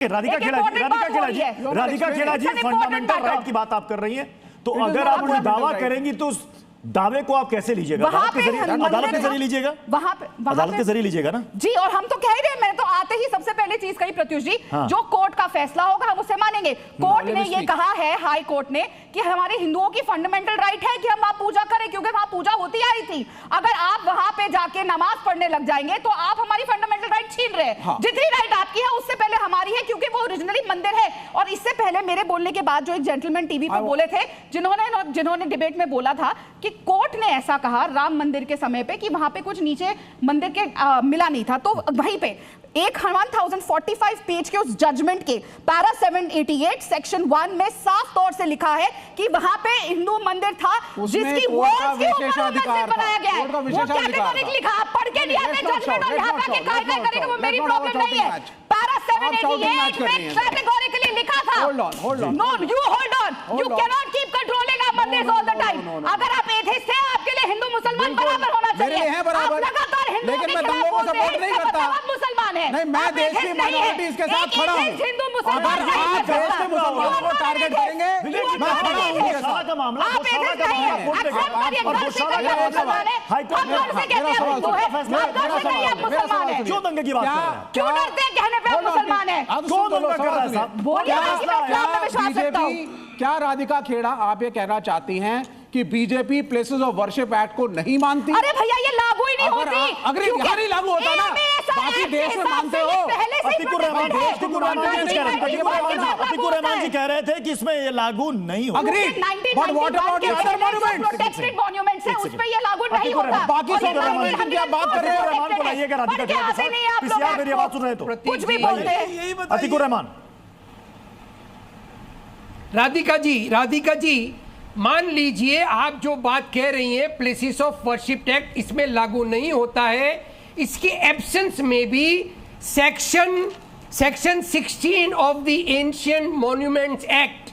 राधिका खेड़ा जी fundamental right की बात आप कर रही हैं, तो अगर आप कोई दावा करेंगी तो उस दावे को आप कैसे लीजिएगा? अदालत के जरिए लीजिएगा, अदालत के जरिए लीजिएगा ना जी। और हम तो कह रहे हैं, मैंने तो आते ही सबसे पहले चीज कही प्रत्युष जी, जो कोर्ट का फैसला होगा हम उसे मानेंगे। कोर्ट ने ये कहा है, हाई कोर्ट ने, कि हमारे हिंदुओं की फंडामेंटल राइट है कि हम वहां पूजा करें, क्योंकि वहां पूजा होती आई थी। अगर आप वहां पे जाके नमाज पढ़ने लग जाएंगे तो आप हमारी फंडामेंटल राइट छीन रहे हैं। जितनी राइट आपकी है उससे पहले हमारी है, क्योंकि वो ओरिजिनली मंदिर है। और इससे पहले मेरे बोलने के बाद जो एक जेंटलमैन टीवी पर बोले थे, जिन्होंने डिबेट में बोला था कि कोर्ट ने ऐसा कहा राम मंदिर के समय पे कि वहां पे कुछ नीचे मंदिर के मिला नहीं था, तो वहीं पे 1045 पेज के उस जजमेंट के पैरा 788 सेक्शन 1 में साफ तौर से लिखा है कि वहां पे हिंदू मंदिर था जिसकी वॉल्स के ऊपर मंदिर बनाया गया है। वो कैटेगोरिकली लिखा, आप पढ़ के नहीं आते जजमेंट और यहां पे काय करेंगे, वो मेरी प्रॉब्लम नहीं है। पैरा 788 में कैटेगोरिकली लिखा था, no you hold on, you can not keep controlling our mandirs all the time. अगर आप एथिस्ट हैं, आपके लिए हिंदू मुसलमान बराबर होना चाहिए। आप लगातार हिंदू के खिलाफ बोल रहे हैं, आप मुसलमान हैं। नहीं, मैं देश की माइनॉरिटीज के साथ खड़ा हूं। हिंदू मुसलमान अगर आप देश के मुसलमानों को टारगेट करेंगे, मैं खड़ा हूं उनके साथ। का मामला आप एथिस्ट नहीं हैं, एक्सेप्ट करिए, गलत से कहते हैं मुसलमान हैं, हम गलत से कहते हैं हिंदू हैं, आप गलत से नहीं, आप मुसलमान हैं। क्यों दंगे की बात कर रहे हैं? क्यों डरते हैं कहने पे आप मुसलमान हैं? क्यों दंगा कर रहे हैं साहब? बोलिए ना कि मैं इस्लाम में विश्वास रखता हूं। क्या राधिका खेड़ा आप ये कहना चाहती हैं कि BJP places of worship act को नहीं मानती? अरे भैया, ये लागू ही नहीं होती। अगर यहाँ नहीं लागू होता ना, बाकी देश में मानते हो। अतीकुर रहमान जी कह रहे थे कि इसमें ये लागू नहीं होगा। But what about the other monuments? Protected monuments है, उस पे ये लागू नहीं होगा। बाकी सब रहमान की आप बात कर रहे हो, रहमान को लाइएगा राधिका खेड़ा के साथ। पीसीआर मेरी आवाज सुन रहे तो कुछ भी बोलते हैं। अतीकुर रहमान। राधिका जी मान लीजिए आप जो बात कह रही हैं प्लेसेस ऑफ वर्शिप एक्ट इसमें लागू नहीं होता है, इसके एब्सेंस में भी section 16 of the ancient monuments act,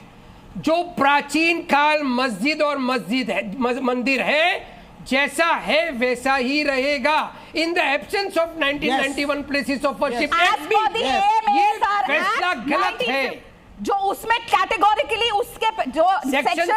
जो प्राचीन काल मस्जिद और मंदिर है, जैसा है वैसा ही रहेगा। In the absence of 1991 places of worship act भी ये फैसला गलत है। जो उसमें कैटेगोरिकली उसके जो सेक्शन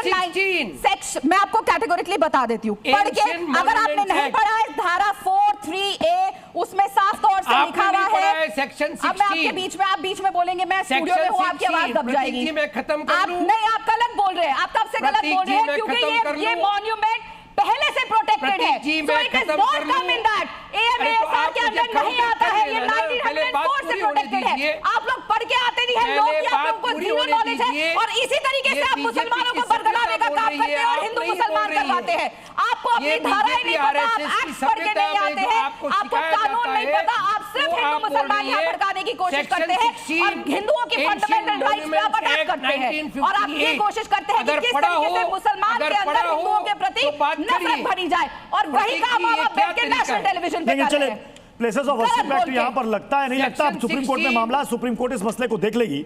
16 मैं आपको कैटेगोरिकली बता देती हूँ, पढ़ के, अगर आपने नहीं पढ़ा है, धारा 4(3)A उसमें साफ तौर से लिखा हुआ है सेक्शन 16। अब मैं आपके बीच में, आप बीच में बोलेंगे, मैं स्टूडियो में हूँ, आपकी आवाज दब जाएगी। मैं खत्म कर दूं? नहीं, आप गलत बोल रहे हैं, आप तब से गलत बोल रहे हैं, क्योंकि ये मॉन्यूमेंट पहले से प्रोटेक्टेड है। So it is not come in that AMASR के अंदर नहीं आता है, ये 1904 से प्रोटेक्टेड है। आप लोग पढ़ के आते नहीं हैं, लोग आप लोगों को जीरो नॉलेज है, और इसी तरीके से आप मुसलमानों को बरगलाने का काम करते हैं और हिंदू मुसलमान करवाते हैं। आपको अपनी धाराएं नहीं पता, आप एक्ट पढ़ के नहीं आते हैं, आपको कानून नहीं पता, आप सिर्फ हिंदू मुसलमान यहाँ भड़काने की कोशिश करते हैं और हिंदुओं की फंडामेंटल राइट्स पे आप अटैक करते हैं, और आप ये कोशिश करते हैं कि किस तरीके से मुसलमान के अंदर हिंदुओं के प्रति नफरत भरी जाए, और वही काम आप बैठ के नेशनल टेलीविजन पे कर रहे हैं। प्लेसेस ऑफ वर्शिप एक्ट यहाँ पर लगता है, नहीं लगता? सुप्रीम कोर्ट में मामला, सुप्रीम कोर्ट इस मसले को देख लेगी।